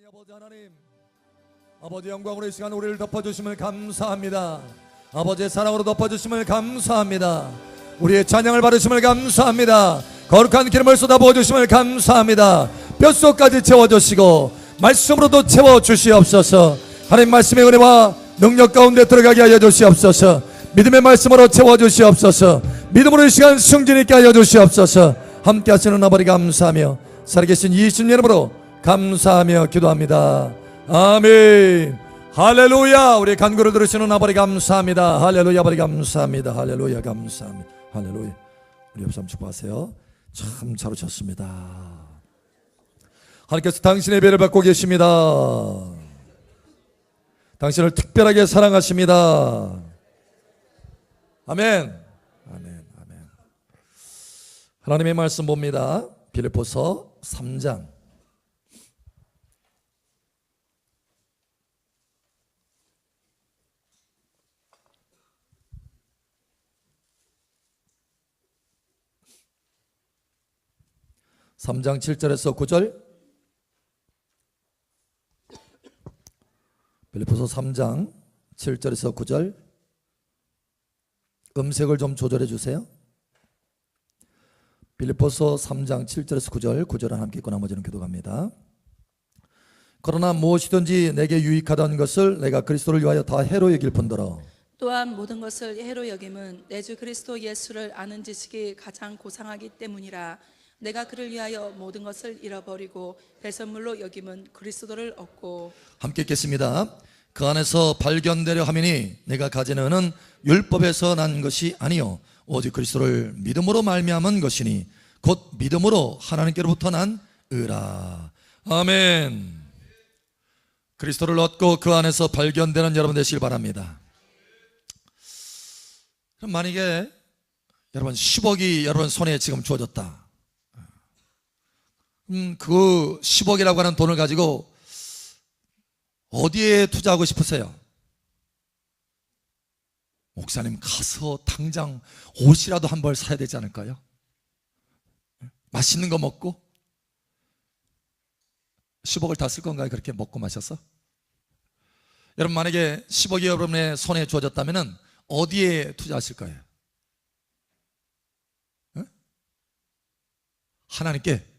사랑의 아버지 하나님, 아버지 영광으로 이 시간 우리를 덮어주심을 감사합니다. 아버지의 사랑으로 덮어주심을 감사합니다. 우리의 찬양을 받으심을 감사합니다. 거룩한 기름을 쏟아부어 주심을 감사합니다. 뼛속까지 채워주시고 말씀으로도 채워주시옵소서. 하나님 말씀의 은혜와 능력 가운데 들어가게 하여 주시옵소서. 믿음의 말씀으로 채워주시옵소서. 믿음으로 이 시간 승진 있게 하여 주시옵소서. 함께 하시는 아버지 감사하며 살아계신 예수님 이름으로 감사하며 기도합니다. 아멘. 할렐루야. 우리 간구를 들으시는 아버지 감사합니다. 할렐루야. 아버지 감사합니다. 할렐루야. 감사합니다. 할렐루야. 우리 옆 사람 축복하세요. 참 잘 오셨습니다. 하나님께서 당신의 배를 받고 계십니다. 당신을 특별하게 사랑하십니다. 아멘. 아멘. 아멘. 하나님의 말씀 봅니다. 빌립보서 3장 7절에서 9절. 빌립보서 3장 7절에서 9절. 음색을 좀 조절해 주세요. 빌립보서 3장 7절에서 9절. 9절은 함께 읽고 나머지는 기도합니다. 그러나 무엇이든지 내게 유익하다는 것을 내가 그리스도를 위하여 다 해로 여길 뿐더러 또한 모든 것을 해로 여김은 내 주 그리스도 예수를 아는 지식이 가장 고상하기 때문이라. 내가 그를 위하여 모든 것을 잃어버리고 배설물로 여김은 그리스도를 얻고. 함께 읽겠습니다. 그 안에서 발견되려 하미니 내가 가지는 은은 율법에서 난 것이 아니요 오직 그리스도를 믿음으로 말미암은 것이니 곧 믿음으로 하나님께로부터 난 의라. 아멘. 그리스도를 얻고 그 안에서 발견되는 여러분 되시길 바랍니다. 그럼 만약에 여러분 10억이 여러분 손에 지금 주어졌다. 그 10억이라고 하는 돈을 가지고 어디에 투자하고 싶으세요? 목사님, 가서 당장 옷이라도 한 벌 사야 되지 않을까요? 맛있는 거 먹고 10억을 다 쓸 건가요? 그렇게 먹고 마셔서? 여러분 만약에 10억이 여러분의 손에 주어졌다면 어디에 투자하실 거예요? 하나님께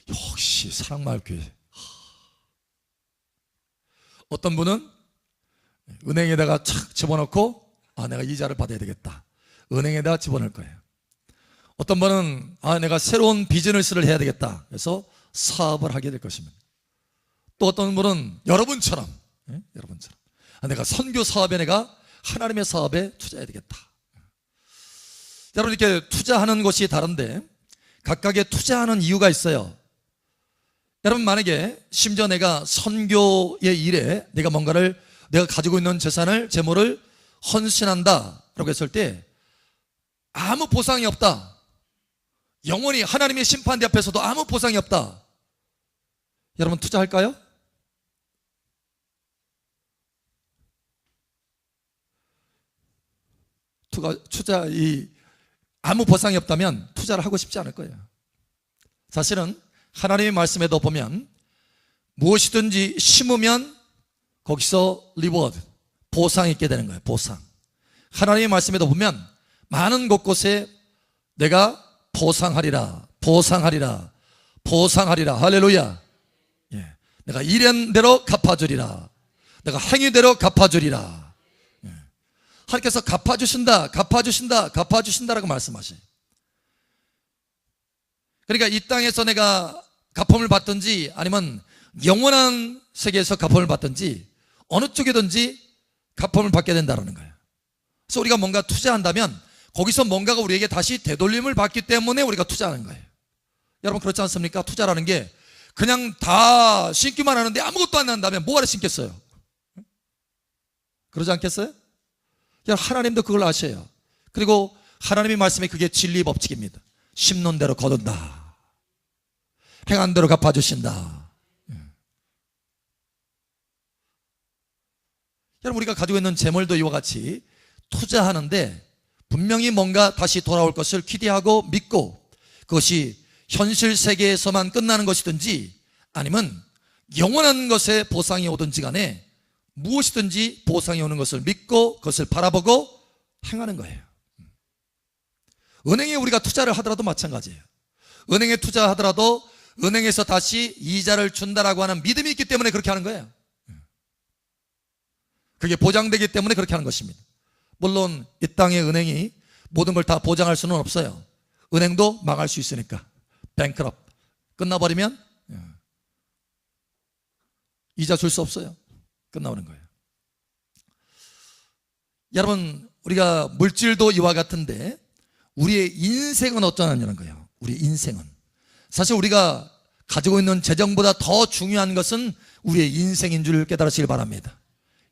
역시 사랑마을교회. 어떤 분은 은행에다가 착 집어넣고 내가 이자를 받아야 되겠다. 은행에다가 집어넣을 거예요. 어떤 분은 내가 새로운 비즈니스를 해야 되겠다. 그래서 사업을 하게 될 것입니다. 또 어떤 분은 여러분처럼 내가 선교 사업에 내가 하나님의 사업에 투자해야 되겠다. 여러분 이렇게 투자하는 것이 다른데 각각의 투자하는 이유가 있어요. 여러분 만약에 심지어 내가 선교의 일에 내가 뭔가를 내가 가지고 있는 재산을 재물을 헌신한다 라고 했을 때 아무 보상이 없다. 영원히 하나님의 심판대 앞에서도 아무 보상이 없다. 여러분 투자할까요? 아무 보상이 없다면 투자를 하고 싶지 않을 거예요. 사실은 하나님의 말씀에도 보면 무엇이든지 심으면 거기서 리워드, 보상이 있게 되는 거예요. 보상. 하나님의 말씀에도 보면 많은 곳곳에 내가 보상하리라, 보상하리라, 보상하리라. 할렐루야. 예. 내가 일한 대로 갚아주리라. 내가 행위대로 갚아주리라. 예. 하나님께서 갚아주신다, 갚아주신다, 갚아주신다라고 말씀하셔요. 그러니까 이 땅에서 내가 갚음을 받든지 아니면 영원한 세계에서 갚음을 받든지 어느 쪽이든지 갚음을 받게 된다는 거예요. 그래서 우리가 뭔가 투자한다면 거기서 뭔가가 우리에게 다시 되돌림을 받기 때문에 우리가 투자하는 거예요. 여러분 그렇지 않습니까? 투자라는 게 그냥 다 신기만 하는데 아무것도 안 난다면 뭐하러 신겠어요? 그러지 않겠어요? 하나님도 그걸 아셔요. 그리고 하나님의 말씀에 그게 진리 법칙입니다. 심는 대로 거둔다. 행한 대로 갚아주신다. 여러분 우리가 가지고 있는 재물도 이와 같이 투자하는데 분명히 뭔가 다시 돌아올 것을 기대하고 믿고 그것이 현실 세계에서만 끝나는 것이든지 아니면 영원한 것에 보상이 오든지 간에 무엇이든지 보상이 오는 것을 믿고 그것을 바라보고 행하는 거예요. 은행에 우리가 투자를 하더라도 마찬가지예요. 은행에 투자하더라도 은행에서 다시 이자를 준다라고 하는 믿음이 있기 때문에 그렇게 하는 거예요. 그게 보장되기 때문에 그렇게 하는 것입니다. 물론 이 땅의 은행이 모든 걸 다 보장할 수는 없어요. 은행도 망할 수 있으니까. 뱅크럽 끝나버리면 이자 줄 수 없어요. 끝나버린 거예요. 여러분, 우리가 물질도 이와 같은데 우리의 인생은 어떠냐는 거예요. 우리 인생은 사실 우리가 가지고 있는 재정보다 더 중요한 것은 우리의 인생인 줄 깨달으시길 바랍니다.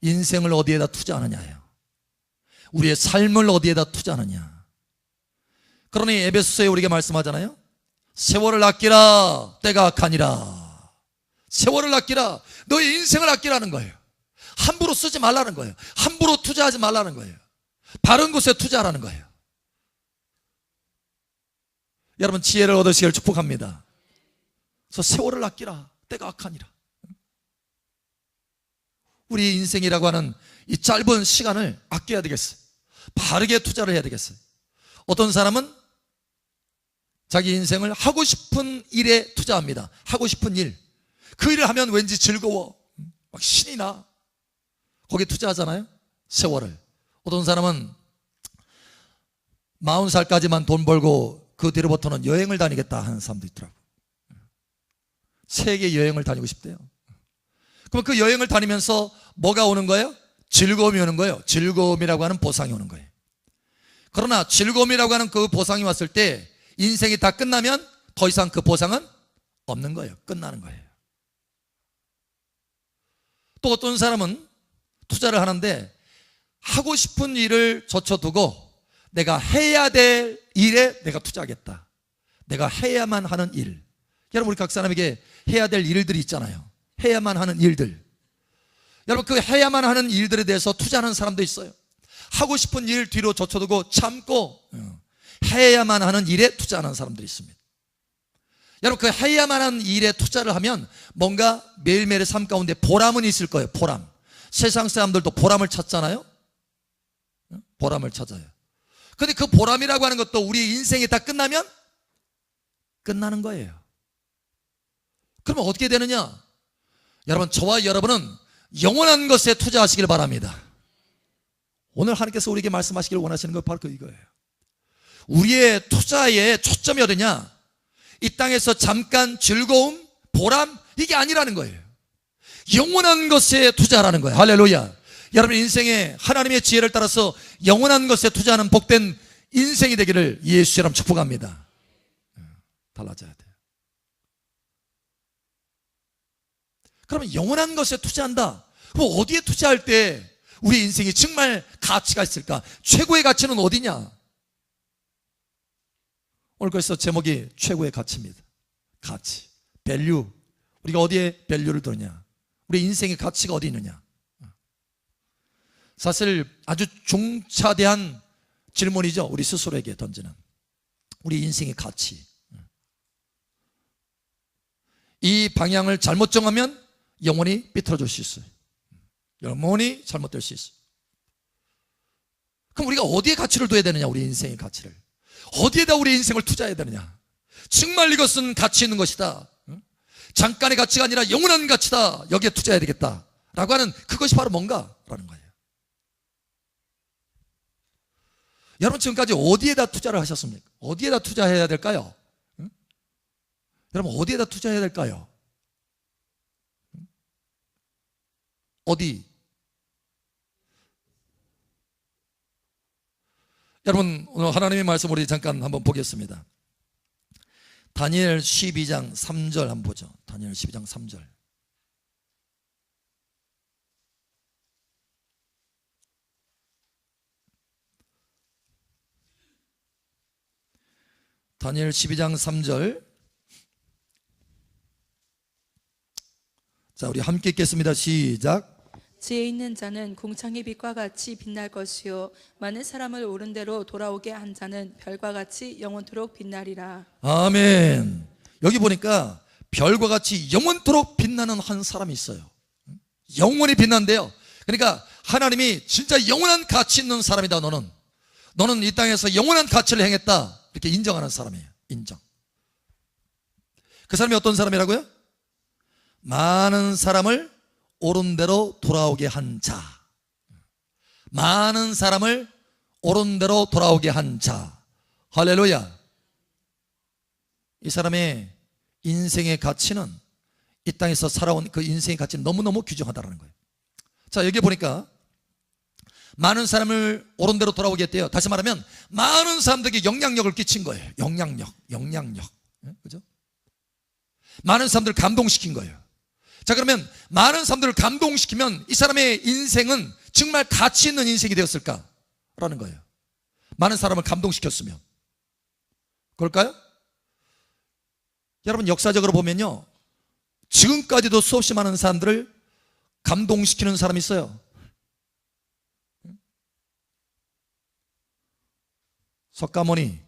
인생을 어디에다 투자하느냐예요. 우리의 삶을 어디에다 투자하느냐. 그러니 에베소서에 우리가 말씀하잖아요. 세월을 아끼라 때가 악하니라. 세월을 아끼라. 너의 인생을 아끼라는 거예요. 함부로 쓰지 말라는 거예요. 함부로 투자하지 말라는 거예요. 바른 곳에 투자하라는 거예요. 여러분, 지혜를 얻으시길 축복합니다. 그래서 세월을 아끼라 때가 악하니라. 우리 인생이라고 하는 이 짧은 시간을 아껴야 되겠어요. 바르게 투자를 해야 되겠어요. 어떤 사람은 자기 인생을 하고 싶은 일에 투자합니다. 하고 싶은 일. 그 일을 하면 왠지 즐거워. 막 신이 나. 거기에 투자하잖아요. 세월을. 어떤 사람은 40살까지만 돈 벌고 그 뒤로부터는 여행을 다니겠다 하는 사람도 있더라고요. 세계 여행을 다니고 싶대요. 그럼 그 여행을 다니면서 뭐가 오는 거예요? 즐거움이 오는 거예요. 즐거움이라고 하는 보상이 오는 거예요. 그러나 즐거움이라고 하는 그 보상이 왔을 때 인생이 다 끝나면 더 이상 그 보상은 없는 거예요. 끝나는 거예요. 또 어떤 사람은 투자를 하는데 하고 싶은 일을 젖혀두고 내가 해야 될 일에 내가 투자하겠다. 내가 해야만 하는 일. 여러분, 우리 각 사람에게 해야 될 일들이 있잖아요. 해야만 하는 일들. 여러분, 그 해야만 하는 일들에 대해서 투자하는 사람도 있어요. 하고 싶은 일 뒤로 젖혀두고 참고 해야만 하는 일에 투자하는 사람들이 있습니다. 여러분, 그 해야만 하는 일에 투자를 하면 뭔가 매일매일의 삶 가운데 보람은 있을 거예요. 보람. 세상 사람들도 보람을 찾잖아요. 보람을 찾아요. 근데 그 보람이라고 하는 것도 우리 인생이 다 끝나면 끝나는 거예요. 그러면 어떻게 되느냐? 여러분, 저와 여러분은 영원한 것에 투자하시길 바랍니다. 오늘 하나님께서 우리에게 말씀하시길 원하시는 건 바로 이거예요. 우리의 투자의 초점이 어디냐? 이 땅에서 잠깐 즐거움, 보람, 이게 아니라는 거예요. 영원한 것에 투자하라는 거예요. 할렐루야. 여러분, 인생에 하나님의 지혜를 따라서 영원한 것에 투자하는 복된 인생이 되기를 예수 이름 축복합니다. 달라져야 돼요. 그러면 영원한 것에 투자한다. 그럼 어디에 투자할 때 우리 인생이 정말 가치가 있을까? 최고의 가치는 어디냐? 오늘 그래서 제목이 최고의 가치입니다. 가치, 밸류. 우리가 어디에 밸류를 두느냐? 우리 인생의 가치가 어디 있느냐? 사실 아주 중차대한 질문이죠. 우리 스스로에게 던지는 우리 인생의 가치. 이 방향을 잘못 정하면 영원히 삐뚤어질 수 있어요. 영원히 잘못될 수 있어요. 그럼 우리가 어디에 가치를 둬야 되느냐? 우리 인생의 가치를 어디에다 우리 인생을 투자해야 되느냐? 정말 이것은 가치 있는 것이다. 잠깐의 가치가 아니라 영원한 가치다. 여기에 투자해야 되겠다 라고 하는 그것이 바로 뭔가라는 거예요. 여러분, 지금까지 어디에다 투자를 하셨습니까? 어디에다 투자해야 될까요? 여러분, 어디에다 투자해야 될까요? 어디? 여러분, 오늘 하나님의 말씀 우리 잠깐 한번 보겠습니다. 다니엘 12장 3절 한번 보죠. 다니엘 12장 3절. 다니엘 12장 3절. 자, 우리 함께 읽겠습니다. 시작. 지혜 있는 자는 궁창의 빛과 같이 빛날 것이요 많은 사람을 옳은 대로 돌아오게 한 자는 별과 같이 영원토록 빛나리라. 아멘. 여기 보니까 별과 같이 영원토록 빛나는 한 사람이 있어요. 영원히 빛난대요. 그러니까 하나님이 진짜 영원한 가치 있는 사람이다. 너는 이 땅에서 영원한 가치를 행했다, 이렇게 인정하는 사람이에요. 인정. 그 사람이 어떤 사람이라고요? 많은 사람을 옳은 대로 돌아오게 한 자. 많은 사람을 옳은 대로 돌아오게 한 자. 할렐루야. 이 사람의 인생의 가치는, 이 땅에서 살아온 그 인생의 가치는 너무너무 귀중하다는 거예요. 자, 여기 보니까 많은 사람을 옳은 대로 돌아오게 했대요. 다시 말하면 많은 사람들에게 영향력을 끼친 거예요. 영향력. 그죠? 많은 사람들을 감동시킨 거예요. 자, 그러면 많은 사람들을 감동시키면 이 사람의 인생은 정말 가치 있는 인생이 되었을까라는 거예요. 많은 사람을 감동시켰으면. 그럴까요? 여러분, 역사적으로 보면요, 지금까지도 수없이 많은 사람들을 감동시키는 사람이 있어요. 석가모니,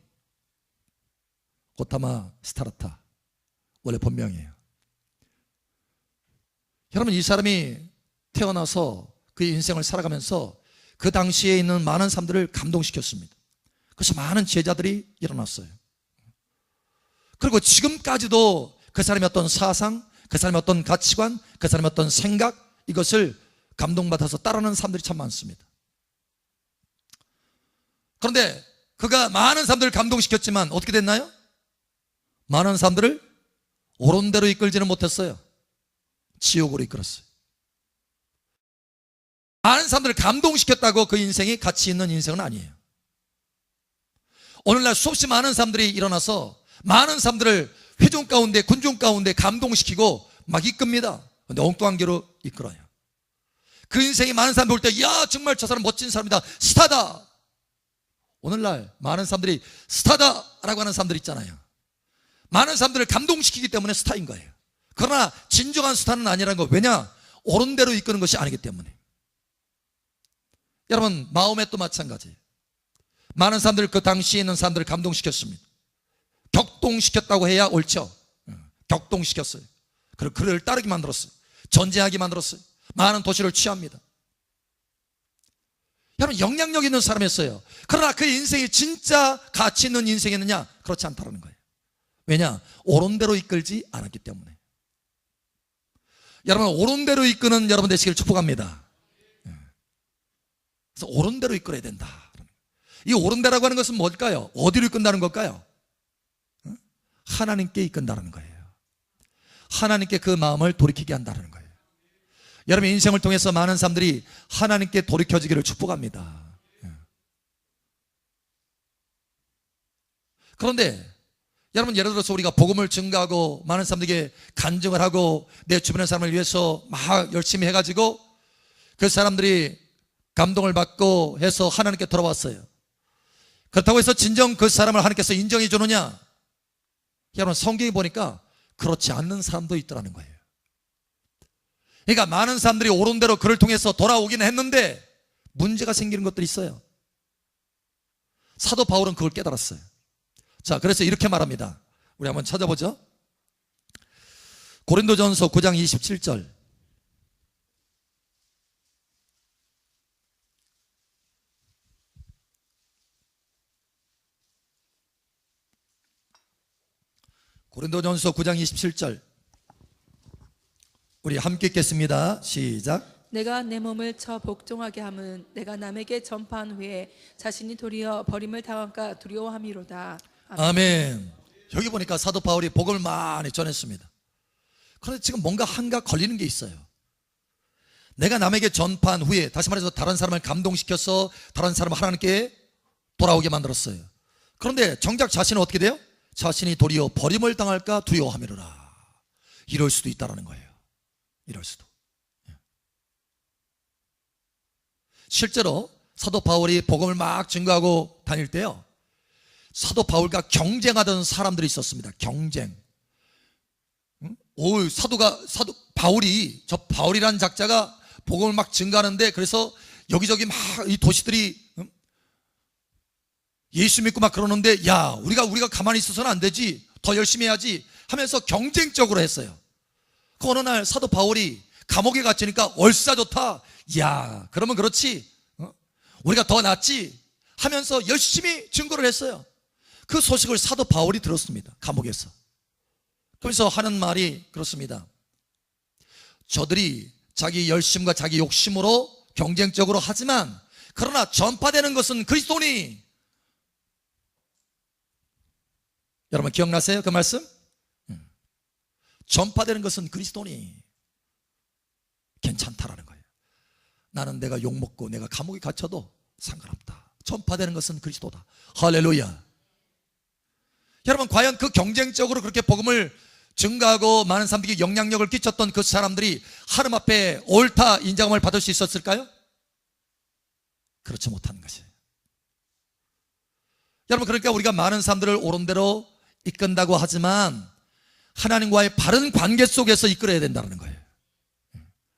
고타마 스타르타, 원래 본명이에요. 여러분, 이 사람이 태어나서 그의 인생을 살아가면서 그 당시에 있는 많은 사람들을 감동시켰습니다. 그래서 많은 제자들이 일어났어요. 그리고 지금까지도 그 사람의 어떤 사상, 그 사람의 어떤 가치관, 그 사람의 어떤 생각, 이것을 감동받아서 따르는 사람들이 참 많습니다. 그런데 그가 많은 사람들을 감동시켰지만 어떻게 됐나요? 많은 사람들을 옳은 대로 이끌지는 못했어요. 지옥으로 이끌었어요. 많은 사람들을 감동시켰다고 그 인생이 가치 있는 인생은 아니에요. 오늘날 수없이 많은 사람들이 일어나서 많은 사람들을 회중 가운데, 군중 가운데 감동시키고 막 이끕니다. 근데 엉뚱한 길로 이끌어요. 그 인생이 많은 사람이 볼 때, 야, 정말 저 사람 멋진 사람이다, 스타다. 오늘날 많은 사람들이 스타다라고 하는 사람들 있잖아요. 많은 사람들을 감동시키기 때문에 스타인 거예요. 그러나 진정한 스타는 아니라는 거. 왜냐? 옳은 대로 이끄는 것이 아니기 때문에. 여러분, 마음에도 마찬가지예요. 많은 사람들, 그 당시에 있는 사람들을 감동시켰습니다. 격동시켰다고 해야 옳죠. 격동시켰어요. 그리고 그를 따르게 만들었어요. 전쟁하게 만들었어요. 많은 도시를 취합니다. 여러분, 영향력 있는 사람이었어요. 그러나 그 인생이 진짜 가치 있는 인생이었느냐? 그렇지 않다는 거예요. 왜냐? 옳은 대로 이끌지 않았기 때문에. 여러분, 옳은 대로 이끄는 여러분 되시기를 축복합니다. 그래서 옳은 대로 이끌어야 된다. 이 옳은 대라고 하는 것은 뭘까요? 어디로 이끈다는 걸까요? 하나님께 이끈다는 거예요. 하나님께 그 마음을 돌이키게 한다는 거예요. 여러분, 인생을 통해서 많은 사람들이 하나님께 돌이켜지기를 축복합니다. 그런데 여러분, 예를 들어서 우리가 복음을 증거하고 많은 사람들에게 간증을 하고 내 주변의 사람을 위해서 막 열심히 해가지고 그 사람들이 감동을 받고 해서 하나님께 돌아왔어요. 그렇다고 해서 진정 그 사람을 하나님께서 인정해 주느냐? 여러분, 성경에 보니까 그렇지 않는 사람도 있더라는 거예요. 그러니까 많은 사람들이 옳은 대로 그를 통해서 돌아오기는 했는데 문제가 생기는 것들이 있어요. 사도 바울은 그걸 깨달았어요. 자, 그래서 이렇게 말합니다. 우리 한번 찾아보죠. 고린도전서 9장 27절. 고린도전서 9장 27절. 우리 함께 읽겠습니다. 시작. 내가 내 몸을 저 복종하게 함은 내가 남에게 전파한 후에 자신이 도리어 버림을 당할까 두려워함이로다. 아멘. 여기 보니까 사도 바울이 복음을 많이 전했습니다. 그런데 지금 뭔가 한가 걸리는 게 있어요. 내가 남에게 전파한 후에, 다시 말해서 다른 사람을 감동시켜서 다른 사람을 하나님께 돌아오게 만들었어요. 그런데 정작 자신은 어떻게 돼요? 자신이 도리어 버림을 당할까 두려워함이로라. 이럴 수도 있다는 거예요. 이럴 수도. 실제로 사도 바울이 복음을 막 증거하고 다닐 때요, 사도 바울과 경쟁하던 사람들이 있었습니다. 경쟁. 사도 바울이, 저 바울이라는 작자가 복음을 막 증거하는데, 그래서 여기저기 막 이 도시들이 예수 믿고 막 그러는데, 야, 우리가 가만히 있어서는 안 되지, 더 열심히 해야지 하면서 경쟁적으로 했어요. 그 어느 날 사도 바울이 감옥에 갇히니까 얼싸 좋다. 야, 그러면 그렇지. 우리가 더 낫지 하면서 열심히 증거를 했어요. 그 소식을 사도 바울이 들었습니다. 감옥에서. 그래서 하는 말이 그렇습니다. 저들이 자기 열심과 자기 욕심으로 경쟁적으로 하지만 그러나 전파되는 것은 그리스도니. 여러분 기억나세요? 그 말씀? 전파되는 것은 그리스도니. 괜찮다라는 거예요. 나는 내가 욕먹고 내가 감옥에 갇혀도 상관없다. 전파되는 것은 그리스도다. 할렐루야. 여러분 과연 그 경쟁적으로 그렇게 복음을 증가하고 많은 사람들에게 영향력을 끼쳤던 그 사람들이 하나님 앞에 옳다 인정함을 받을 수 있었을까요? 그렇지 못한 것이에요. 여러분 그러니까 우리가 많은 사람들을 옳은 대로 이끈다고 하지만 하나님과의 바른 관계 속에서 이끌어야 된다는 거예요.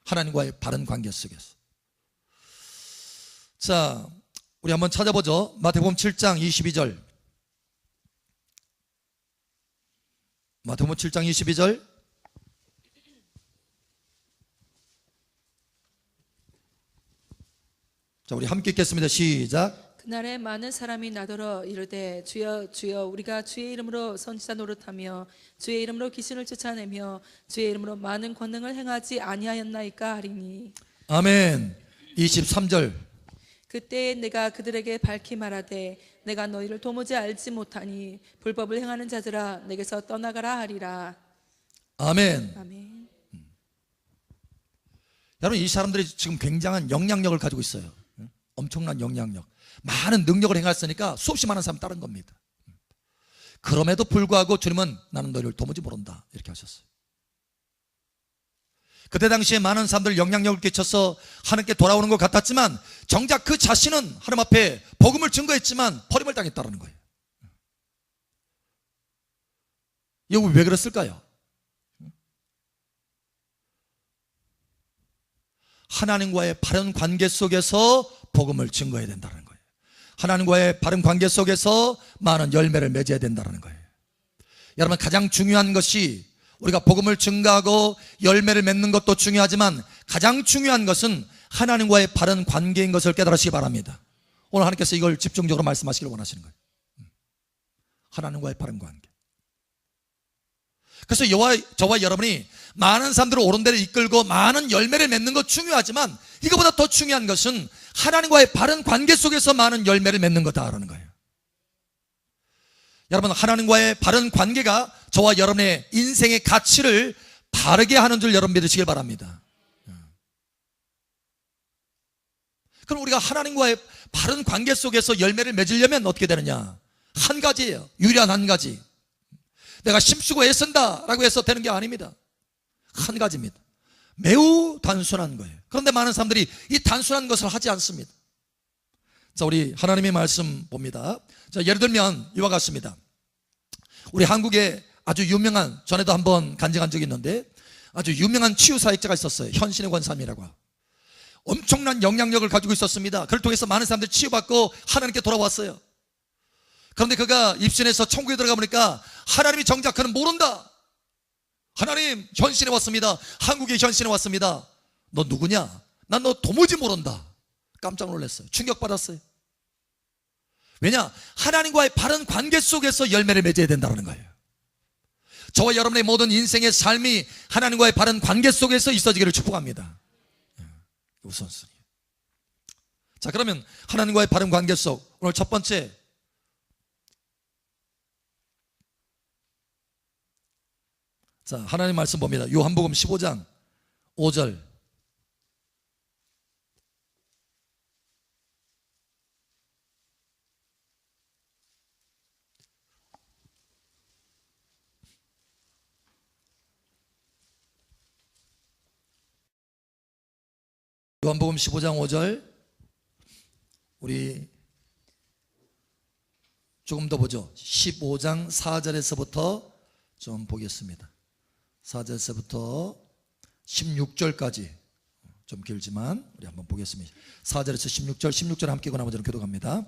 하나님과의 바른 관계 속에서. 자, 우리 한번 찾아보죠. 마태복음 7장 22절. 마태복음 7장 22절. 자, 우리 함께 읽겠습니다. 시작. 그날에 많은 사람이 나더러 이르되 주여 주여 우리가 주의 이름으로 선지자 노릇하며 주의 이름으로 귀신을 쫓아내며 주의 이름으로 많은 권능을 행하지 아니하였나이까 하리니. 아멘. 23절. 그때에 내가 그들에게 밝히 말하되 내가 너희를 도무지 알지 못하니 불법을 행하는 자들아 내게서 떠나가라 하리라. 아멘. 아멘. 여러분 이 사람들이 지금 굉장한 영향력을 가지고 있어요. 엄청난 영향력, 많은 능력을 행했으니까 수없이 많은 사람 따른 겁니다. 그럼에도 불구하고 주님은 나는 너희를 도무지 모른다 이렇게 하셨어요. 그때 당시에 많은 사람들 영향력을 끼쳐서 하나님께 돌아오는 것 같았지만 정작 그 자신은 하나님 앞에 복음을 증거했지만 버림을 당했다는 거예요. 이거 왜 그랬을까요? 하나님과의 바른 관계 속에서 복음을 증거해야 된다는 거예요. 하나님과의 바른 관계 속에서 많은 열매를 맺어야 된다는 거예요. 여러분 가장 중요한 것이 우리가 복음을 증거하고 열매를 맺는 것도 중요하지만 가장 중요한 것은 하나님과의 바른 관계인 것을 깨달으시기 바랍니다. 오늘 하나님께서 이걸 집중적으로 말씀하시길 원하시는 거예요. 하나님과의 바른 관계. 그래서 저와 여러분이 많은 사람들을 옳은 데로 이끌고 많은 열매를 맺는 것 중요하지만 이거보다 더 중요한 것은 하나님과의 바른 관계 속에서 많은 열매를 맺는 거다라는 거예요. 여러분 하나님과의 바른 관계가 저와 여러분의 인생의 가치를 바르게 하는 줄 여러분 믿으시길 바랍니다. 그럼 우리가 하나님과의 바른 관계 속에서 열매를 맺으려면 어떻게 되느냐? 한 가지예요. 유일한 한 가지. 내가 힘쓰고 애쓴다 라고 해서 되는 게 아닙니다. 한 가지입니다. 매우 단순한 거예요. 그런데 많은 사람들이 이 단순한 것을 하지 않습니다. 자, 우리 하나님의 말씀 봅니다. 자, 예를 들면 이와 같습니다. 우리 한국에 아주 유명한, 전에도 한번 간증한 적이 있는데 아주 유명한 치유사역자가 있었어요. 현신의 권사님이라고. 엄청난 영향력을 가지고 있었습니다. 그를 통해서 많은 사람들이 치유받고 하나님께 돌아왔어요. 그런데 그가 입신해서 천국에 들어가 보니까 하나님이 정작 그는 모른다. 하나님 현신에 왔습니다. 한국에 현신에 왔습니다. 너 누구냐? 난 너 도무지 모른다. 깜짝 놀랐어요. 충격받았어요. 왜냐? 하나님과의 바른 관계 속에서 열매를 맺어야 된다는 거예요. 저와 여러분의 모든 인생의 삶이 하나님과의 바른 관계 속에서 있어지기를 축복합니다. 우선순위. 자, 그러면 하나님과의 바른 관계 속 오늘 첫 번째, 자, 하나님 말씀 봅니다. 요한복음 15장 5절. 요한복음 15장 5절. 우리 조금 더 보죠. 15장 4절에서부터 좀 보겠습니다. 4절에서부터 16절까지 좀 길지만 우리 한번 보겠습니다. 4절에서 16절 함께 읽고 나머지는 교독합니다.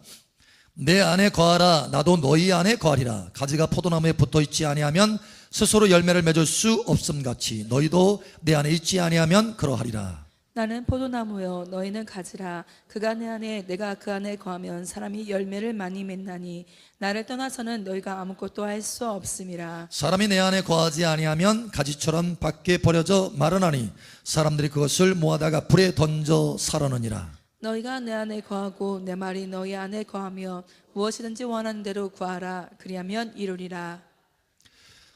내 안에 거하라. 나도 너희 안에 거하리라. 가지가 포도나무에 붙어있지 아니하면 스스로 열매를 맺을 수 없음같이 너희도 내 안에 있지 아니하면 그러하리라. 나는 포도나무요 너희는 가지라. 그가 내 안에 내가 그 안에 거하면 사람이 열매를 많이 맺나니 나를 떠나서는 너희가 아무것도 할 수 없음이라. 사람이 내 안에 거하지 아니하면 가지처럼 밖에 버려져 마르나니 사람들이 그것을 모아다가 불에 던져 사르느니라. 너희가 내 안에 거하고 내 말이 너희 안에 거하며 무엇이든지 원하는 대로 구하라. 그리하면 이루리라.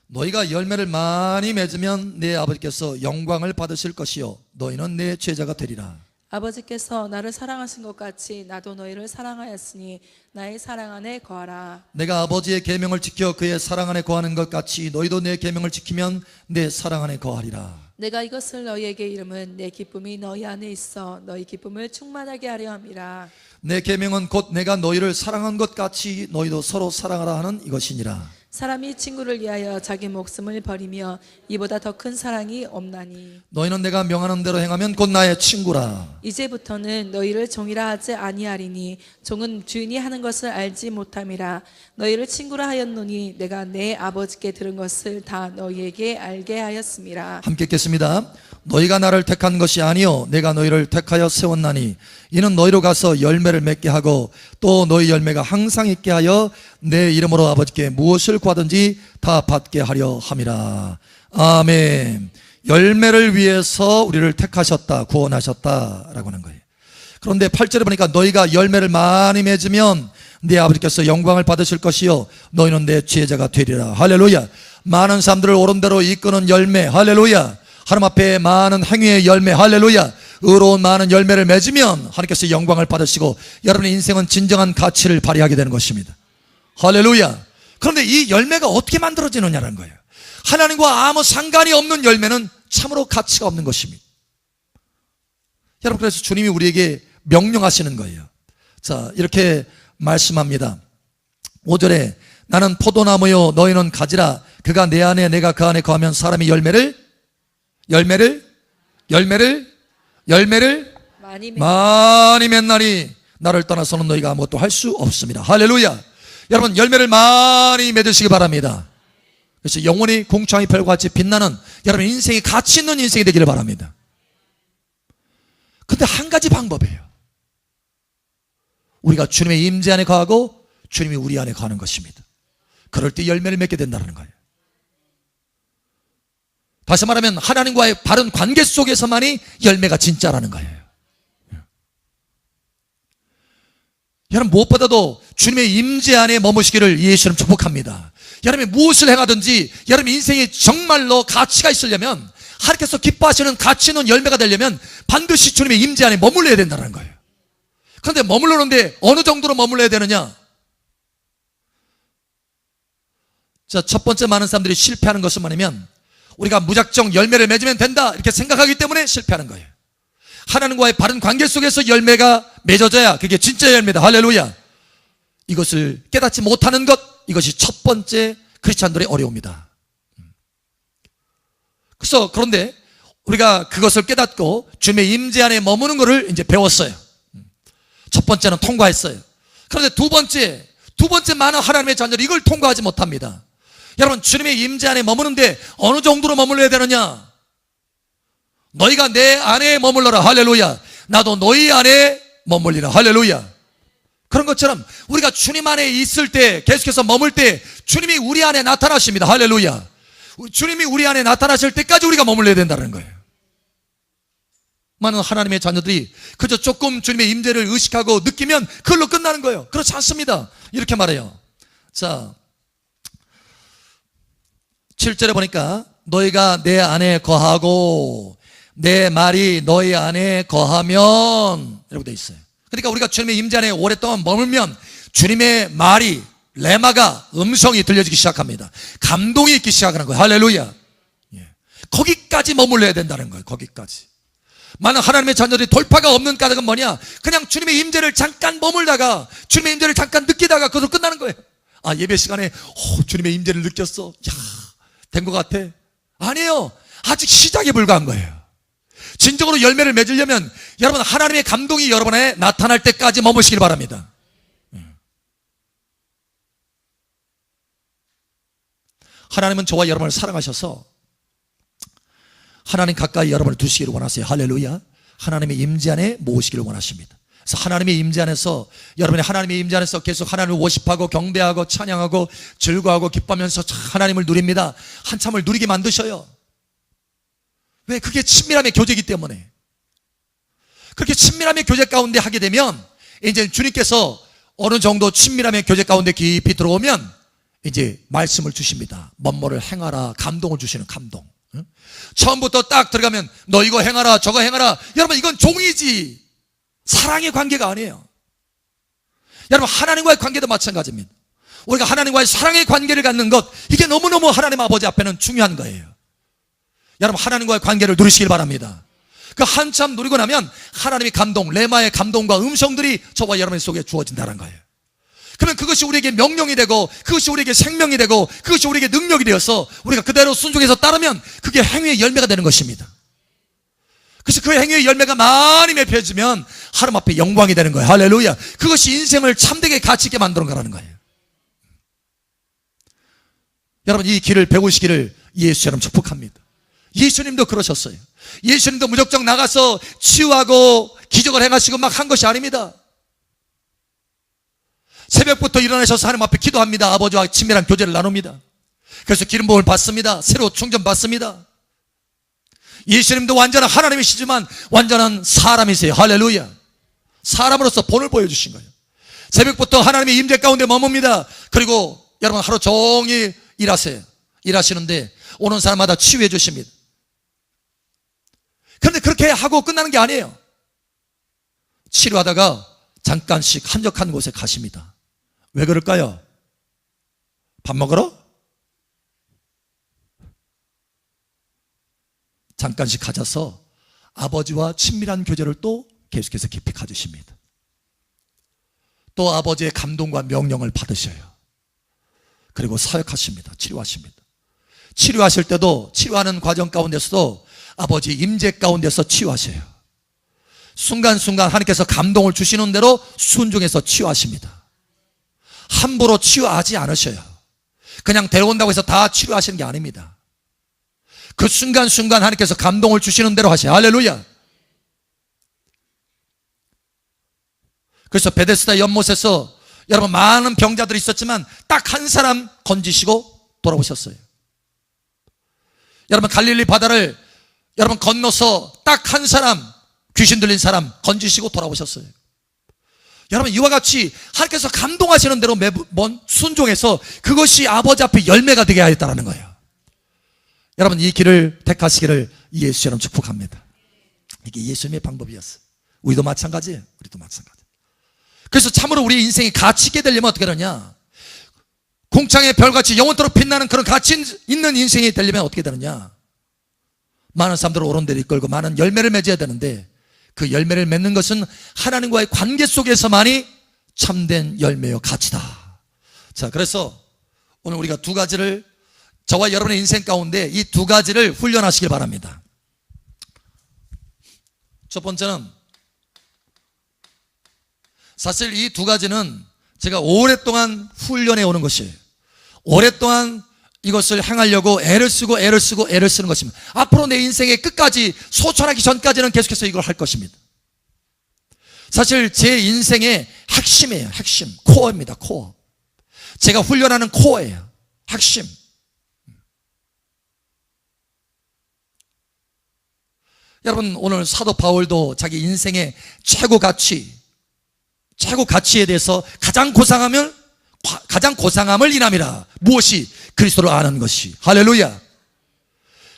너희가 열매를 많이 맺으면 내 아버지께서 영광을 받으실 것이요 너희는 내 제자가 되리라. 아버지께서 나를 사랑하신 것 같이 나도 너희를 사랑하였으니 나의 사랑 안에 거하라. 내가 아버지의 계명을 지켜 그의 사랑 안에 거하는 것 같이 너희도 내 계명을 지키면 내 사랑 안에 거하리라. 내가 이것을 너희에게 이름은 내 기쁨이 너희 안에 있어 너희 기쁨을 충만하게 하려 함이라. 내 계명은 곧 내가 너희를 사랑한 것 같이 너희도 서로 사랑하라 하는 이것이니라. 사람이 친구를 위하여 자기 목숨을 버리며 이보다 더 큰 사랑이 없나니 너희는 내가 명하는 대로 행하면 곧 나의 친구라. 이제부터는 너희를 종이라 하지 아니하리니 종은 주인이 하는 것을 알지 못함이라. 너희를 친구라 하였노니 내가 내 아버지께 들은 것을 다 너희에게 알게 하였음이라. 함께 읽겠습니다. 너희가 나를 택한 것이 아니요 내가 너희를 택하여 세웠나니 이는 너희로 가서 열매를 맺게 하고 또 너희 열매가 항상 있게 하여 내 이름으로 아버지께 무엇을 구하든지 다 받게 하려 함이라. 아멘. 열매를 위해서 우리를 택하셨다, 구원하셨다라고 하는 거예요. 그런데 8절에 보니까 너희가 열매를 많이 맺으면 내 아버지께서 영광을 받으실 것이요 너희는 내 제자가 되리라. 할렐루야. 많은 사람들을 옳은 대로 이끄는 열매. 할렐루야. 하나님 앞에 많은 행위의 열매. 할렐루야. 의로운 많은 열매를 맺으면 하나님께서 영광을 받으시고 여러분의 인생은 진정한 가치를 발휘하게 되는 것입니다. 할렐루야. 그런데 이 열매가 어떻게 만들어지느냐는 거예요. 하나님과 아무 상관이 없는 열매는 참으로 가치가 없는 것입니다. 여러분, 그래서 주님이 우리에게 명령하시는 거예요. 자, 이렇게 말씀합니다. 5절에 나는 포도나무요 너희는 가지라. 그가 내 안에 내가 그 안에 거하면 사람이 열매를 많이 맺나니 나를 떠나서는 너희가 아무것도 할 수 없습니다. 할렐루야. 여러분, 열매를 많이 맺으시기 바랍니다. 그래서 영원히 공창의 별과 같이 빛나는 여러분 인생이 가치 있는 인생이 되기를 바랍니다. 근데 한 가지 방법이에요. 우리가 주님의 임재 안에 거하고 주님이 우리 안에 거하는 것입니다. 그럴 때 열매를 맺게 된다는 거예요. 다시 말하면 하나님과의 바른 관계 속에서만이 열매가 진짜라는 거예요. 여러분, 무엇보다도 주님의 임재 안에 머무시기를 예수님 축복합니다. 여러분이 무엇을 행하든지 여러분 인생이 정말로 가치가 있으려면 하나님께서 기뻐하시는 가치 있는 열매가 되려면 반드시 주님의 임재 안에 머물러야 된다는 거예요. 그런데 머물러는데 어느 정도로 머물러야 되느냐? 자, 첫 번째 많은 사람들이 실패하는 것은 뭐냐면 우리가 무작정 열매를 맺으면 된다 이렇게 생각하기 때문에 실패하는 거예요. 하나님과의 바른 관계 속에서 열매가 맺어져야 그게 진짜 열매다. 할렐루야. 이것을 깨닫지 못하는 것, 이것이 첫 번째 크리스찬들의 어려움이다. 그런데 우리가 그것을 깨닫고 주님의 임재 안에 머무는 것을 이제 배웠어요. 첫 번째는 통과했어요. 그런데 두 번째 많은 하나님의 자녀들이 이걸 통과하지 못합니다. 여러분, 주님의 임재 안에 머무는데 어느 정도로 머물러야 되느냐? 너희가 내 안에 머물러라. 할렐루야. 나도 너희 안에 머물리라. 할렐루야. 그런 것처럼 우리가 주님 안에 있을 때, 계속해서 머물 때 주님이 우리 안에 나타나십니다. 할렐루야. 주님이 우리 안에 나타나실 때까지 우리가 머물러야 된다는 거예요. 많은 하나님의 자녀들이 그저 조금 주님의 임재를 의식하고 느끼면 그걸로 끝나는 거예요. 그렇지 않습니다. 이렇게 말해요. 자, 7절에 보니까 너희가 내 안에 거하고 내 말이 너희 안에 거하면 이라고 되어 있어요. 그러니까 우리가 주님의 임재 안에 오랫동안 머물면 주님의 말이, 레마가, 음성이 들려지기 시작합니다. 감동이 있기 시작하는 거예요. 할렐루야. 거기까지 머물러야 된다는 거예요. 거기까지. 많은 하나님의 자녀들이 돌파가 없는 까닭은 뭐냐? 그냥 주님의 임재를 잠깐 머물다가 주님의 임재를 잠깐 느끼다가 그것으로 끝나는 거예요. 아, 예배 시간에 주님의 임재를 느꼈어. 야, 된 것 같아. 아니에요. 아직 시작에 불과한 거예요. 진정으로 열매를 맺으려면 여러분 하나님의 감동이 여러분 안에 나타날 때까지 머무시길 바랍니다. 하나님은 저와 여러분을 사랑하셔서 하나님 가까이 여러분을 두시기를 원하세요. 할렐루야. 하나님의 임재 안에 모으시기를 원하십니다. 그래서 하나님의 임재 안에서, 여러분이 하나님의 임재 안에서 계속 하나님을 워십하고 경배하고 찬양하고 즐거워하고 기뻐하면서 하나님을 누립니다. 한참을 누리게 만드셔요. 왜? 그게 친밀함의 교제이기 때문에. 그렇게 친밀함의 교제 가운데 하게 되면 이제 주님께서 어느 정도 친밀함의 교제 가운데 깊이 들어오면 이제 말씀을 주십니다. 뭐뭐를 행하라. 감동을 주시는 감동. 처음부터 딱 들어가면 너 이거 행하라 저거 행하라. 여러분, 이건 종이지 사랑의 관계가 아니에요. 여러분, 하나님과의 관계도 마찬가지입니다. 우리가 하나님과의 사랑의 관계를 갖는 것, 이게 너무너무 하나님 아버지 앞에는 중요한 거예요. 여러분, 하나님과의 관계를 누리시길 바랍니다. 그 한참 누리고 나면 하나님의 감동, 레마의 감동과 음성들이 저와 여러분 속에 주어진다는 거예요. 그러면 그것이 우리에게 명령이 되고, 그것이 우리에게 생명이 되고, 그것이 우리에게 능력이 되어서 우리가 그대로 순종해서 따르면 그게 행위의 열매가 되는 것입니다. 그래서 그 행위의 열매가 많이 맺혀지면 하나님 앞에 영광이 되는 거예요. 할렐루야. 그것이 인생을 참되게 가치 있게 만드는 거라는 거예요. 여러분, 이 길을 배우시기를 예수처럼 축복합니다. 예수님도 그러셨어요. 예수님도 무작정 나가서 치유하고 기적을 행하시고 막 한 것이 아닙니다. 새벽부터 일어나셔서 하나님 앞에 기도합니다. 아버지와 친밀한 교제를 나눕니다. 그래서 기름 부음을 받습니다. 새로 충전 받습니다. 예수님도 완전한 하나님이시지만 완전한 사람이세요. 할렐루야. 사람으로서 본을 보여주신 거예요. 새벽부터 하나님의 임재 가운데 머뭅니다. 그리고 여러분 하루 종일 일하세요. 일하시는데 오는 사람마다 치유해 주십니다. 그런데 그렇게 하고 끝나는 게 아니에요. 치료하다가 잠깐씩 한적한 곳에 가십니다. 왜 그럴까요? 밥 먹으러? 잠깐씩 가져서 아버지와 친밀한 교제를 또 계속해서 깊이 가지십니다. 또 아버지의 감동과 명령을 받으셔요. 그리고 사역하십니다. 치료하십니다. 치료하실 때도 치료하는 과정 가운데서도 아버지 임재 가운데서 치유하셔요. 순간순간 하나님께서 감동을 주시는 대로 순종해서 치유하십니다. 함부로 치유하지 않으셔요. 그냥 데려온다고 해서 다 치료하시는 게 아닙니다. 그 순간순간 하나님께서 감동을 주시는 대로 하셔요. 할렐루야. 그래서 베데스다 연못에서 여러분 많은 병자들이 있었지만 딱 한 사람 건지시고 돌아오셨어요. 여러분 갈릴리 바다를 여러분 건너서 딱 한 사람, 귀신 들린 사람 건지시고 돌아오셨어요. 여러분 이와 같이 하나님께서 감동하시는 대로 매번 순종해서 그것이 아버지 앞에 열매가 되게 하였다는 거예요. 여러분 이 길을 택하시기를 예수처럼 축복합니다. 이게 예수님의 방법이었어요. 우리도 마찬가지예요. 우리도 마찬가지. 그래서 참으로 우리 인생이 가치 있게 되려면 어떻게 되느냐? 공창의 별같이 영원토록 빛나는 그런 가치 있는 인생이 되려면 어떻게 되느냐? 많은 사람들을 옳은 데로 이끌고 많은 열매를 맺어야 되는데 그 열매를 맺는 것은 하나님과의 관계 속에서만이 참된 열매요 가치다. 자, 그래서 오늘 우리가 두 가지를 저와 여러분의 인생 가운데 이 두 가지를 훈련하시길 바랍니다. 첫 번째는 사실 이 두 가지는 제가 오랫동안 훈련해 오는 것이에요. 오랫동안 이것을 행하려고 애를 쓰고 애를 쓰는 것입니다. 앞으로 내 인생의 끝까지 소천하기 전까지는 계속해서 이걸 할 것입니다. 사실 제 인생의 핵심이에요. 핵심, 코어입니다. 코어. 제가 훈련하는 코어예요. 핵심. 여러분 오늘 사도 바울도 자기 인생의 최고 가치에 대해서 가장 고상함을 인함이라. 무엇이? 그리스도를 아는 것이. 할렐루야.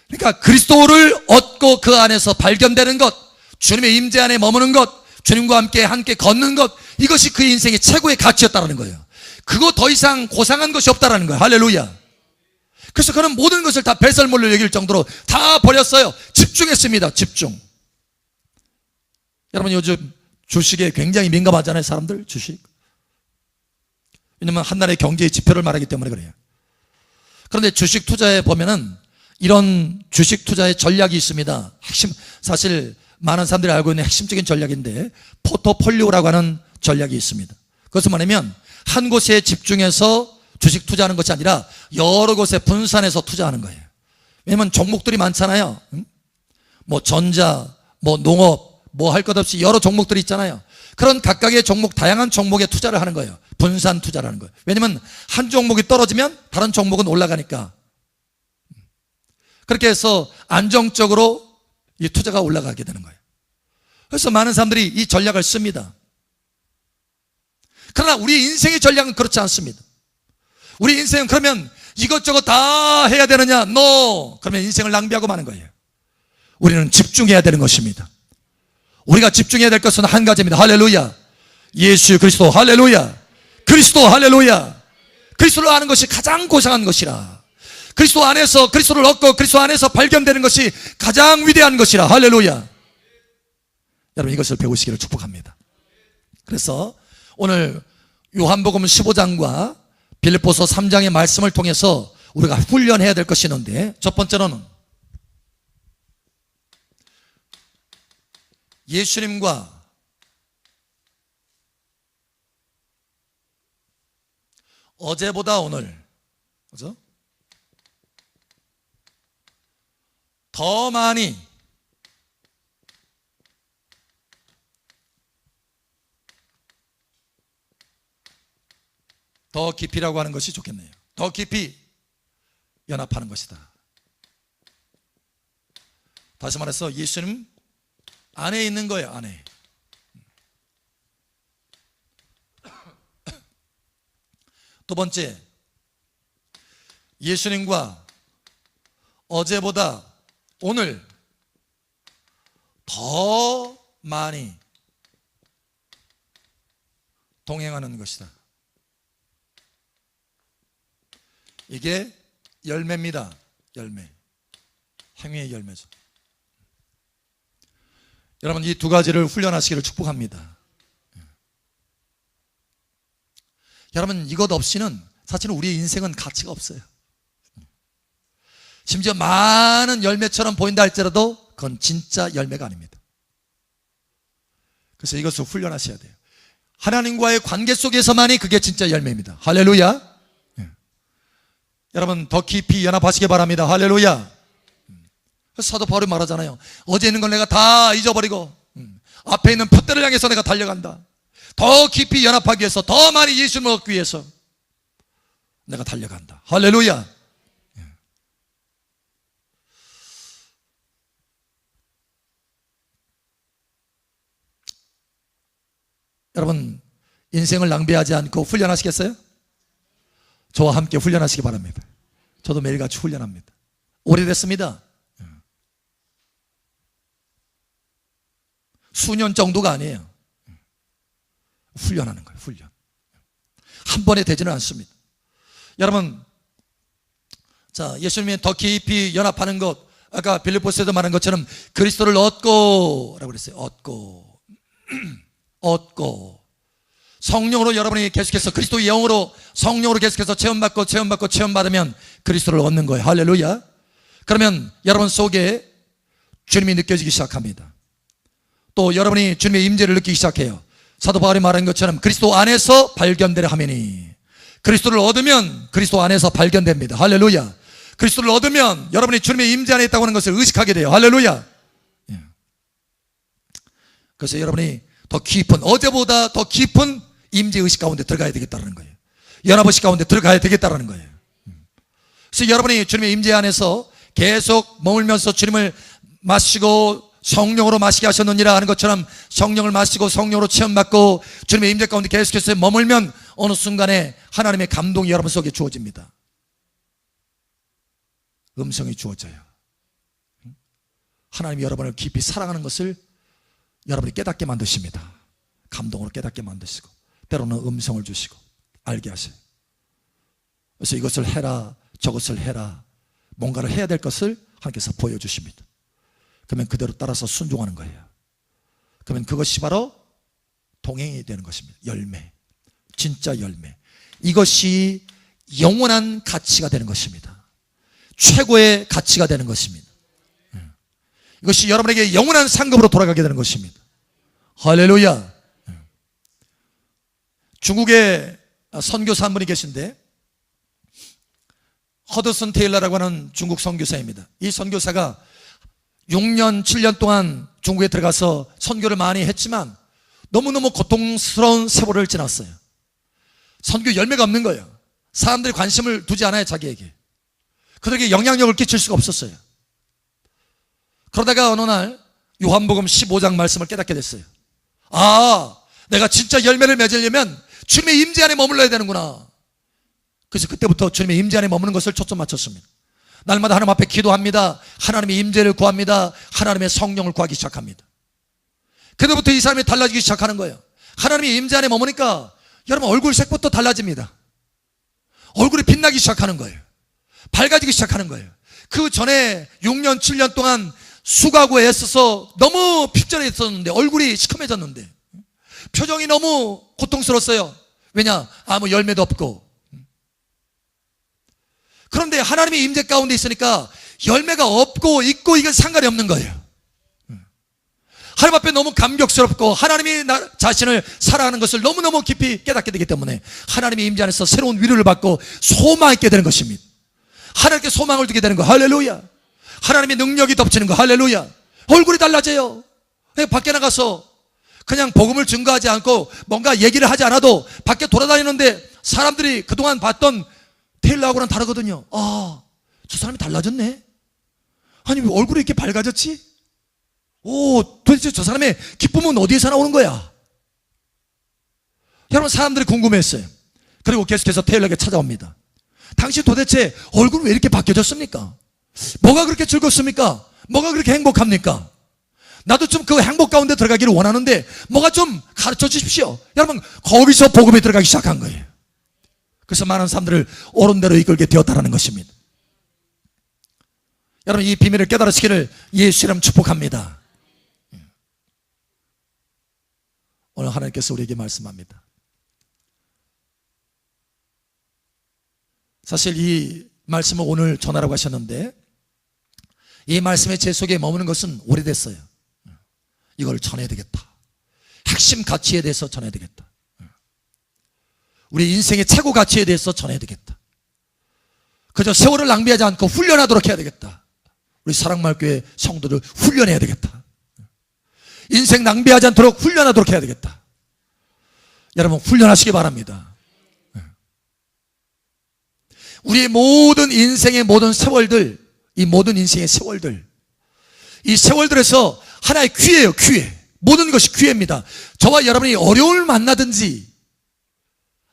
그러니까 그리스도를 얻고 그 안에서 발견되는 것, 주님의 임재 안에 머무는 것, 주님과 함께 걷는 것, 이것이 그의 인생의 최고의 가치였다는 거예요. 그거 더 이상 고상한 것이 없다는 거예요. 할렐루야. 그래서 그는 모든 것을 다 배설물로 여길 정도로 다 버렸어요. 집중했습니다. 집중. 여러분 요즘 주식에 굉장히 민감하잖아요. 사람들 주식. 왜냐면 한나라의 경제의 지표를 말하기 때문에 그래요. 그런데 주식 투자에 보면은 이런 주식 투자의 전략이 있습니다. 핵심, 사실 많은 사람들이 알고 있는 핵심적인 전략인데 포트폴리오라고 하는 전략이 있습니다. 그것은 뭐냐면 한 곳에 집중해서 주식 투자하는 것이 아니라 여러 곳에 분산해서 투자하는 거예요. 왜냐면 종목들이 많잖아요. 뭐 전자, 뭐 농업, 뭐 할 것 없이 여러 종목들이 있잖아요. 그런 각각의 종목, 다양한 종목에 투자를 하는 거예요. 분산 투자를 하는 거예요. 왜냐면 한 종목이 떨어지면 다른 종목은 올라가니까. 그렇게 해서 안정적으로 이 투자가 올라가게 되는 거예요. 그래서 많은 사람들이 이 전략을 씁니다. 그러나 우리 인생의 전략은 그렇지 않습니다. 우리 인생은 그러면 이것저것 다 해야 되느냐? No! 그러면 인생을 낭비하고 마는 거예요. 우리는 집중해야 되는 것입니다. 우리가 집중해야 될 것은 한 가지입니다. 할렐루야. 예수 그리스도 할렐루야. 그리스도 할렐루야. 그리스도를 아는 것이 가장 고상한 것이라. 그리스도 안에서 그리스도를 얻고 그리스도 안에서 발견되는 것이 가장 위대한 것이라. 할렐루야. 여러분 이것을 배우시기를 축복합니다. 그래서 오늘 요한복음 15장과 빌립보서 3장의 말씀을 통해서 우리가 훈련해야 될 것이 있는데, 첫 번째로는 예수님과 어제보다 오늘, 그죠? 더 많이 더 깊이라고 하는 것이 좋겠네요. 더 깊이 연합하는 것이다. 다시 말해서 예수님 안에 있는 거예요. 안에. 두 번째, 예수님과 어제보다 오늘 더 많이 동행하는 것이다. 이게 열매입니다. 열매. 행위의 열매죠. 여러분 이 두 가지를 훈련하시기를 축복합니다. 여러분 이것 없이는 사실은 우리의 인생은 가치가 없어요. 심지어 많은 열매처럼 보인다 할지라도 그건 진짜 열매가 아닙니다. 그래서 이것을 훈련하셔야 돼요. 하나님과의 관계 속에서만이 그게 진짜 열매입니다. 할렐루야. 여러분 더 깊이 연합하시기 바랍니다. 할렐루야. 사도 바울이 말하잖아요. 어제 있는 걸 내가 다 잊어버리고 앞에 있는 풋대를 향해서 내가 달려간다. 더 깊이 연합하기 위해서, 더 많이 예수님을 얻기 위해서 내가 달려간다. 할렐루야. 여러분 인생을 낭비하지 않고 훈련하시겠어요? 저와 함께 훈련하시기 바랍니다. 저도 매일같이 훈련합니다. 오래됐습니다. 수년 정도가 아니에요. 훈련하는 거예요. 훈련. 한 번에 되지는 않습니다. 여러분, 자, 예수님이 더 깊이 연합하는 것, 아까 빌립보서에도 말한 것처럼 그리스도를 얻고 라고 그랬어요. 얻고 성령으로 여러분이 계속해서 그리스도의 영으로 성령으로 계속해서 체험받으면 그리스도를 얻는 거예요. 할렐루야. 그러면 여러분 속에 주님이 느껴지기 시작합니다. 또 여러분이 주님의 임재를 느끼기 시작해요. 사도 바울이 말한 것처럼 그리스도 안에서 발견되려 하매니, 그리스도를 얻으면 그리스도 안에서 발견됩니다. 할렐루야. 그리스도를 얻으면 여러분이 주님의 임재 안에 있다고 하는 것을 의식하게 돼요. 할렐루야. 그래서 여러분이 더 깊은, 어제보다 더 깊은 임재의식 가운데 들어가야 되겠다는 거예요. 연합의식 가운데 들어가야 되겠다는 거예요. 그래서 여러분이 주님의 임재 안에서 계속 머물면서 주님을 마시고 성령으로 마시게 하셨느니라 하는 것처럼 성령을 마시고 성령으로 체험받고 주님의 임재 가운데 계속해서 머물면 어느 순간에 하나님의 감동이 여러분 속에 주어집니다. 음성이 주어져요. 하나님이 여러분을 깊이 사랑하는 것을 여러분이 깨닫게 만드십니다. 감동으로 깨닫게 만드시고 때로는 음성을 주시고 알게 하세요. 그래서 이것을 해라 저것을 해라 뭔가를 해야 될 것을 하나님께서 보여주십니다. 그러면 그대로 따라서 순종하는 거예요. 그러면 그것이 바로 동행이 되는 것입니다. 열매, 진짜 열매. 이것이 영원한 가치가 되는 것입니다. 최고의 가치가 되는 것입니다. 이것이 여러분에게 영원한 상급으로 돌아가게 되는 것입니다. 할렐루야. 중국에 선교사 한 분이 계신데 허드슨 테일러라고 하는 중국 선교사입니다. 이 선교사가 6년, 7년 동안 중국에 들어가서 선교를 많이 했지만 너무너무 고통스러운 세월을 지났어요. 선교 열매가 없는 거예요. 사람들이 관심을 두지 않아요, 자기에게. 그들에게 영향력을 끼칠 수가 없었어요. 그러다가 어느 날 요한복음 15장 말씀을 깨닫게 됐어요. 아, 내가 진짜 열매를 맺으려면 주님의 임재 안에 머물러야 되는구나. 그래서 그때부터 주님의 임재 안에 머무는 것을 초점 맞췄습니다. 날마다 하나님 앞에 기도합니다. 하나님의 임재를 구합니다. 하나님의 성령을 구하기 시작합니다. 그때부터 이 사람이 달라지기 시작하는 거예요. 하나님의 임재 안에 머무니까 여러분 얼굴 색부터 달라집니다. 얼굴이 빛나기 시작하는 거예요. 밝아지기 시작하는 거예요. 그 전에 6년 7년 동안 수고하고 애써서 너무 핍절했었는데 얼굴이 시커매졌는데 표정이 너무 고통스러웠어요. 왜냐? 아무 열매도 없고. 그런데 하나님의 임재 가운데 있으니까 열매가 없고 있고 이건 상관이 없는 거예요. 하나님 앞에 너무 감격스럽고 하나님이 나 자신을 사랑하는 것을 너무너무 깊이 깨닫게 되기 때문에 하나님의 임재 안에서 새로운 위로를 받고 소망 있게 되는 것입니다. 하나님께 소망을 두게 되는 거. 할렐루야. 하나님의 능력이 덮치는 거. 할렐루야. 얼굴이 달라져요. 밖에 나가서 그냥 복음을 증거하지 않고 뭔가 얘기를 하지 않아도 밖에 돌아다니는데 사람들이 그동안 봤던 테일러하고는 다르거든요. 아, 저 사람이 달라졌네. 아니 왜 얼굴이 이렇게 밝아졌지? 오, 도대체 저 사람의 기쁨은 어디에서 나오는 거야? 여러분 사람들이 궁금했어요. 그리고 계속해서 테일러에게 찾아옵니다. 당신 도대체 얼굴 왜 이렇게 바뀌어졌습니까? 뭐가 그렇게 즐겁습니까? 뭐가 그렇게 행복합니까? 나도 좀 그 행복 가운데 들어가기를 원하는데 뭐가 좀 가르쳐 주십시오. 여러분 거기서 복음에 들어가기 시작한 거예요. 그래서 많은 사람들을 옳은 대로 이끌게 되었다는 것입니다. 여러분 이 비밀을 깨달으시기를 예수 이름 축복합니다. 오늘 하나님께서 우리에게 말씀합니다. 사실 이 말씀을 오늘 전하라고 하셨는데 이 말씀이 제 속에 머무는 것은 오래됐어요. 이걸 전해야 되겠다. 핵심 가치에 대해서 전해야 되겠다. 우리 인생의 최고 가치에 대해서 전해야 되겠다. 그저 세월을 낭비하지 않고 훈련하도록 해야 되겠다. 우리 사랑마을교회 성도들 훈련해야 되겠다. 인생 낭비하지 않도록 훈련하도록 해야 되겠다. 여러분 훈련하시기 바랍니다. 우리의 모든 인생의 모든 세월들, 이 모든 인생의 세월들, 이 세월들에서 하나의 기회예요. 기회. 모든 것이 기회입니다. 저와 여러분이 어려움을 만나든지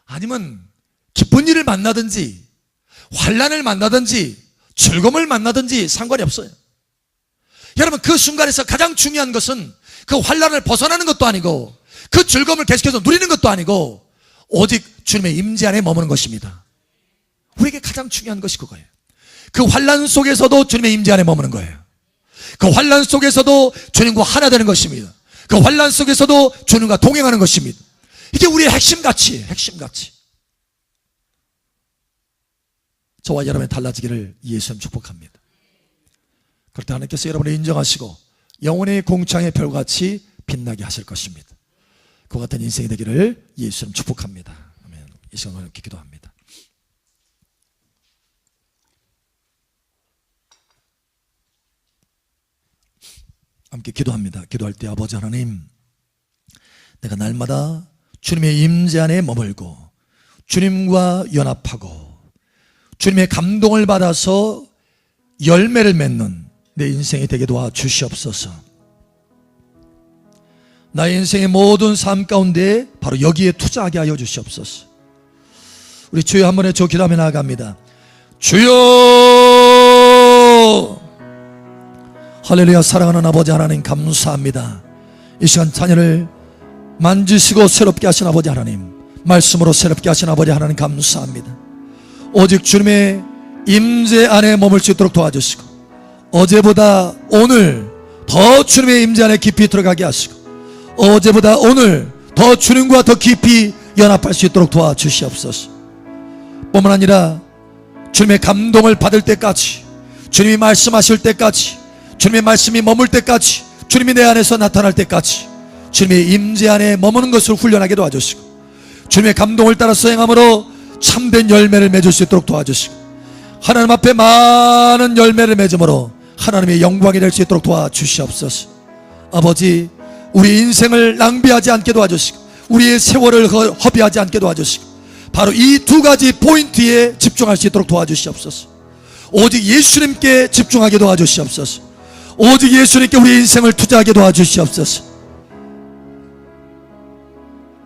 아니면 기쁜 일을 만나든지 환난을 만나든지 즐거움을 만나든지 상관이 없어요. 여러분 그 순간에서 가장 중요한 것은 그 환난을 벗어나는 것도 아니고 그 즐거움을 계속해서 누리는 것도 아니고 오직 주님의 임재 안에 머무는 것입니다. 우리에게 가장 중요한 것이 그거예요. 그 환난 속에서도 주님의 임재 안에 머무는 거예요. 그 환난 속에서도 주님과 하나 되는 것입니다. 그 환난 속에서도 주님과 동행하는 것입니다. 이게 우리의 핵심 가치예요. 핵심 가치. 저와 여러분이 달라지기를 예수님 축복합니다. 그럴 때 하나님께서 여러분을 인정하시고 영혼의 공창의 별같이 빛나게 하실 것입니다. 그 같은 인생이 되기를 예수님 축복합니다. 아멘. 이 시간 함께 기도합니다. 함께 기도합니다. 기도할 때 아버지 하나님, 내가 날마다 주님의 임재 안에 머물고 주님과 연합하고 주님의 감동을 받아서 열매를 맺는 내 인생이 되게 도와주시옵소서. 나의 인생의 모든 삶 가운데 바로 여기에 투자하게 하여 주시옵소서. 우리 주여 한 번에 저 기도하며 나아갑니다. 주여! 할렐루야. 사랑하는 아버지 하나님 감사합니다. 이 시간 자녀를 만지시고 새롭게 하신 아버지 하나님, 말씀으로 새롭게 하신 아버지 하나님 감사합니다. 오직 주님의 임재 안에 머물 수 있도록 도와주시고 어제보다 오늘 더 주님의 임재 안에 깊이 들어가게 하시고 어제보다 오늘 더 주님과 더 깊이 연합할 수 있도록 도와주시옵소서. 뿐만 아니라 주님의 감동을 받을 때까지, 주님이 말씀하실 때까지, 주님의 말씀이 머물 때까지, 주님이 내 안에서 나타날 때까지 주님의 임재 안에 머무는 것을 훈련하게 도와주시고 주님의 감동을 따라 수행함으로 참된 열매를 맺을 수 있도록 도와주시고 하나님 앞에 많은 열매를 맺음으로 하나님의 영광이 될 수 있도록 도와주시옵소서. 아버지, 우리 인생을 낭비하지 않게 도와주시고 우리의 세월을 허비하지 않게 도와주시고 바로 이 두 가지 포인트에 집중할 수 있도록 도와주시옵소서. 오직 예수님께 집중하게 도와주시옵소서. 오직 예수님께 우리 인생을 투자하게 도와주시옵소서.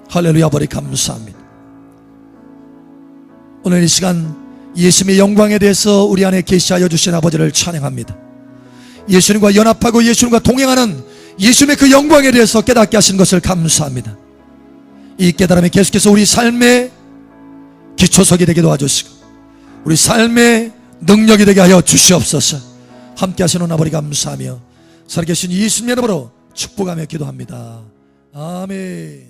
할렐루야. 버리 감사합니다. 오늘 이 시간 예수님의 영광에 대해서 우리 안에 계시하여 주신 아버지를 찬양합니다. 예수님과 연합하고 예수님과 동행하는 예수님의 그 영광에 대해서 깨닫게 하신 것을 감사합니다. 이 깨달음이 계속해서 우리 삶의 기초석이 되게 도와주시고 우리 삶의 능력이 되게 하여 주시옵소서. 함께 하시는 아버지 감사하며 살아계신 예수님의 이름으로 축복하며 기도합니다. 아멘.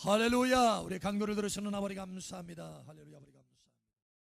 할렐루야. 우리 강도를 들으시는 아버지 감사합니다. 할렐루야.